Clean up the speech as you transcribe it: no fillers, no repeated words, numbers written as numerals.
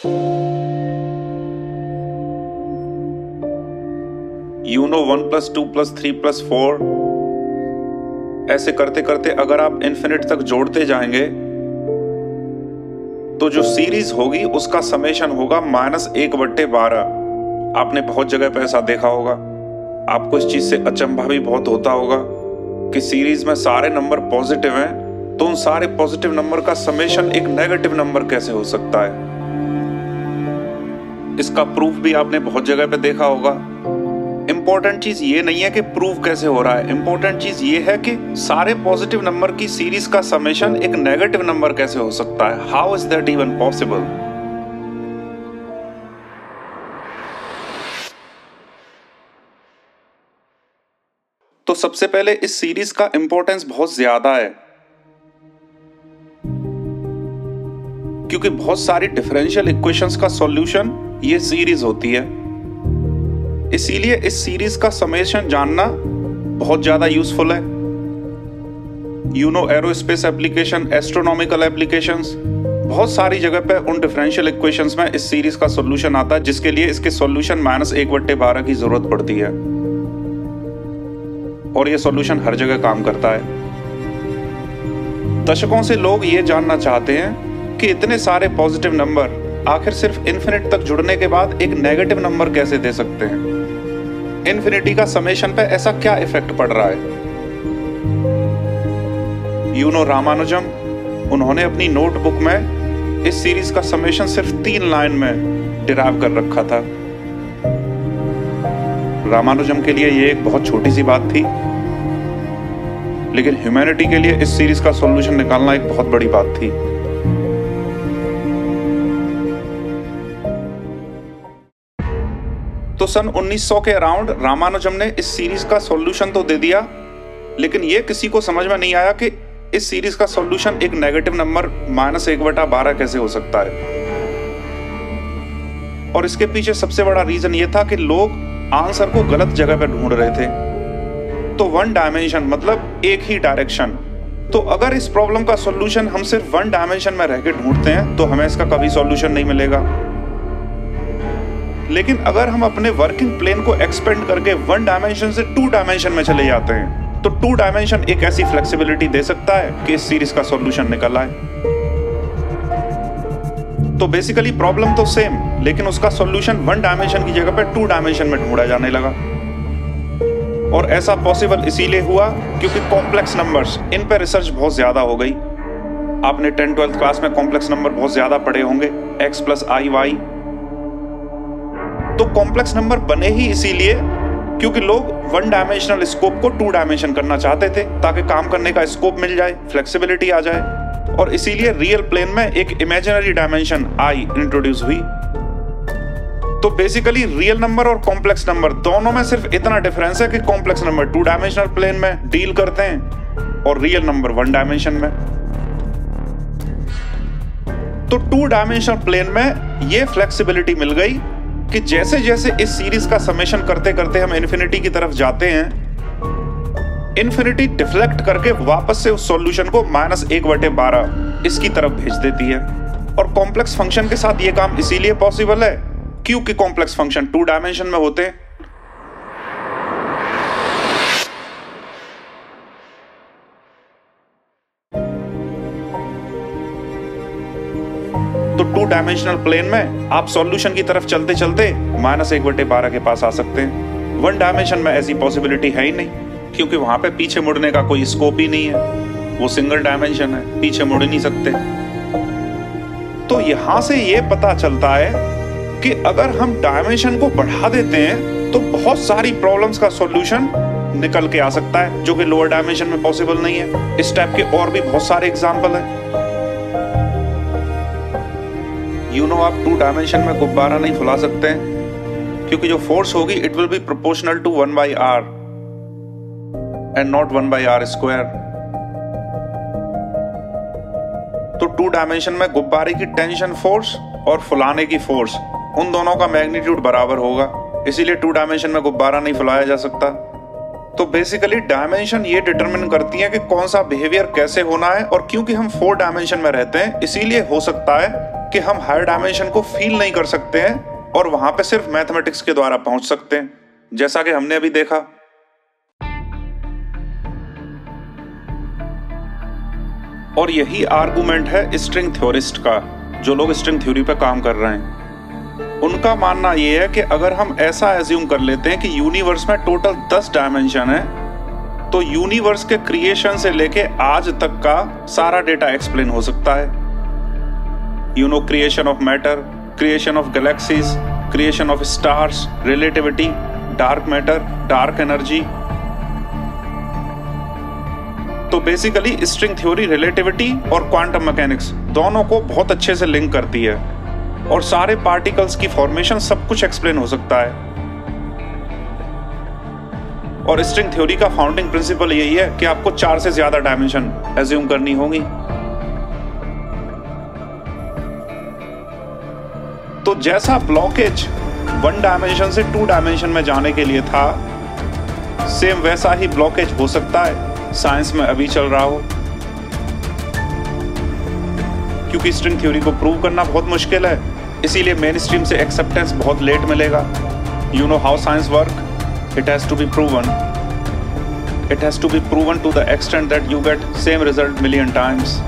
You know 1 + 2 + 3 + 4 ऐसे करते करते अगर आप इन्फिनिट तक जोड़ते जाएंगे तो जो सीरीज होगी उसका समेशन होगा -1/12। आपने बहुत जगह पे ऐसा देखा होगा। आपको इस चीज से अचंभा भी बहुत होता होगा कि सीरीज में सारे नंबर पॉजिटिव हैं, तो उन सारे पॉजिटिव नंबर का समेशन एक नेगेटिव नंबर कैसे हो सकता है। इसका प्रूफ भी आपने बहुत जगह पे देखा होगा। इंपॉर्टेंट चीज ये नहीं है कि प्रूफ कैसे हो रहा है, इंपॉर्टेंट चीज ये है कि सारे पॉजिटिव नंबर की सीरीज का समेशन एक नेगेटिव नंबर कैसे हो सकता है। How is that even possible. तो सबसे पहले इस सीरीज का इंपॉर्टेंस बहुत ज्यादा है, क्योंकि बहुत सारी डिफरेंशियल इक्वेशंस का सॉल्यूशन ये सीरीज होती है। इसीलिए इस सीरीज का समेशन जानना बहुत ज्यादा यूजफुल है। एरोस्पेस एप्लीकेशन, एस्ट्रोनॉमिकल एप्लीकेशंस, बहुत सारी जगह पे उन डिफरेंशियल इक्वेशंस में इस सीरीज का सॉल्यूशन आता है, जिसके लिए इसके सॉल्यूशन -1/12 की जरूरत पड़ती है, और ये सॉल्यूशन हर जगह काम करता है। दशकों से लोग ये जानना चाहते हैं कि इतने सारे पॉजिटिव नंबर आखिर सिर्फ इन्फिनिट तक जुड़ने के बाद एक नेगेटिव नंबर कैसे दे सकते हैं। इन्फिनिटी का समेशन पे ऐसा क्या इफेक्ट पड़ रहा है। रामानुजम, उन्होंने अपनी नोटबुक में इस सीरीज का समेशन सिर्फ 3 लाइन में डिराइव कर रखा था। रामानुजम के लिए ये एक बहुत छोटी सी बात थी, लेकिन ह्यूमैनिटी के लिए इस सीरीज का सॉल्यूशन निकालना एक बहुत बड़ी बात थी। तो सन 1900 के अराउंड रामानुजम ने इस सीरीज का सॉल्यूशन तो दे दिया, लेकिन यह किसी को समझ में नहीं आया कि इस सीरीज का सॉल्यूशन एक नेगेटिव नंबर -1/12 कैसे हो सकता है। और इसके पीछे सबसे बड़ा रीजन यह था कि लोग आंसर को गलत जगह पर ढूंढ रहे थे। तो 1 डायमेंशन मतलब एक ही डायरेक्शन। तो अगर इस प्रॉब्लम का सॉल्यूशन हम सिर्फ 1 डायमेंशन में रह के ढूंढते हैं तो हमें इसका कभी सॉल्यूशन नहीं मिलेगा। लेकिन अगर हम अपने वर्किंग प्लेन को एक्सपेंड करके 1 डायमेंशन से 2 डायमेंशन में चले जाते हैं तो 2 डायमेंशन एक ऐसी फ्लेक्सिबिलिटी दे सकता है कि इस सीरीज का सॉल्यूशन निकल आए। तो बेसिकली प्रॉब्लम तो सेम, लेकिन उसका सॉल्यूशन 1 डायमेंशन की जगह पर 2 डायमेंशन में ढूंढा जाने लगा। और ऐसा पॉसिबल इसीलिए हुआ क्योंकि कॉम्प्लेक्स नंबर्स, इन पर रिसर्च बहुत ज्यादा हो गई। आपने 10th-12th क्लास में कॉम्प्लेक्स नंबर बहुत ज्यादा पढ़े होंगे, x + i y। तो कॉम्प्लेक्स नंबर बने ही इसीलिए क्योंकि लोग 1 डायमेंशनल स्कोप को 2 डायमेंशन करना चाहते थे, ताकि काम करने का स्कोप मिल जाए, फ्लेक्सिबिलिटी आ जाए। और इसीलिए रियल प्लेन में एक इमेजिनरी डायमेंशन i इंट्रोड्यूस हुई। तो बेसिकली रियल नंबर और कॉम्प्लेक्स नंबर दोनों में सिर्फ इतना डिफरेंस है कि कॉम्प्लेक्स नंबर 2 डायमेंशनल प्लेन में डील करते हैं और रियल नंबर 1 डायमेंशन में। तो 2 डायमेंशनल प्लेन में ये फ्लेक्सिबिलिटी मिल गई कि जैसे जैसे इस सीरीज का समेशन करते करते हम इन्फिनिटी की तरफ जाते हैं, इन्फिनिटी डिफ्लेक्ट करके वापस से उस सॉल्यूशन को -1/12 इसकी तरफ भेज देती है। और कॉम्प्लेक्स फंक्शन के साथ ये काम इसीलिए पॉसिबल है क्योंकि कॉम्प्लेक्स फंक्शन 2 डायमेंशन में होते हैं। तो 2 डायमेंशनल प्लेन में आप सॉल्यूशन की तरफ चलते चलते -1/12 के पास आ सकते हैं। 1 डायमेंशन में ऐसी पॉसिबिलिटी है ही नहीं, क्योंकि वहां पे पीछे मुड़ने का कोई स्कोप ही नहीं है। वो सिंगल डायमेंशन है, पीछे मुड़ नहीं सकते। तो यहां से ये पता चलता है कि अगर हम डायमेंशन को बढ़ा देते हैं तो बहुत सारी प्रॉब्लम्स का सॉल्यूशन निकल के आ सकता है, जो कि लोअर डायमेंशन में पॉसिबल नहीं है। इस टाइप के और भी बहुत सारे एग्जाम्पल हैं। आप 2 डायमेंशन में गुब्बारा नहीं फुला सकते हैं, क्योंकि जो फोर्स होगी it will be proportional to 1/r and not 1/r²। तो 2 डायमेंशन में गुब्बारे की टेंशन फोर्स और फुलाने की फोर्स, उन दोनों का मैग्नीट्यूड बराबर होगा, इसीलिए 2 डायमेंशन में गुब्बारा नहीं फुलाया जा सकता। तो बेसिकली डायमेंशन ये डिटरमिन करती है कि कौन सा बिहेवियर कैसे होना है। और क्योंकि हम 4 डायमेंशन में रहते हैं, इसीलिए हो सकता है कि हम हायर डायमेंशन को फील नहीं कर सकते हैं और वहां पे सिर्फ मैथमेटिक्स के द्वारा पहुंच सकते हैं, जैसा कि हमने अभी देखा। और यही आर्गुमेंट है स्ट्रिंग थ्योरिस्ट का, जो लोग स्ट्रिंग थ्योरी पे काम कर रहे हैं। उनका मानना यह है कि अगर हम ऐसा एज्यूम कर लेते हैं कि यूनिवर्स में टोटल 10 डायमेंशन है, तो यूनिवर्स के क्रिएशन से लेके आज तक का सारा डेटा एक्सप्लेन हो सकता है। Creation of matter, creation of galaxies, creation of stars, relativity, dark matter, dark energy. तो बेसिकली स्ट्रिंग थ्योरी रिलेटिविटी और क्वांटम मैकेनिक्स दोनों को बहुत अच्छे से लिंक करती है और सारे पार्टिकल्स की फॉर्मेशन सब कुछ एक्सप्लेन हो सकता है। और स्ट्रिंग थ्योरी का फाउंडिंग प्रिंसिपल यही है कि आपको 4 से ज्यादा डायमेंशन एज्यूम करनी होगी। तो जैसा ब्लॉकेज 1 डायमेंशन से 2 डायमेंशन में जाने के लिए था, सेम वैसा ही ब्लॉकेज हो सकता है साइंस में अभी चल रहा हो, क्योंकि स्ट्रिंग थ्योरी को प्रूव करना बहुत मुश्किल है, इसीलिए मेन स्ट्रीम से एक्सेप्टेंस बहुत लेट मिलेगा। You know how science work, it has to be proven. It has to be proven to the extent that you get same result million times.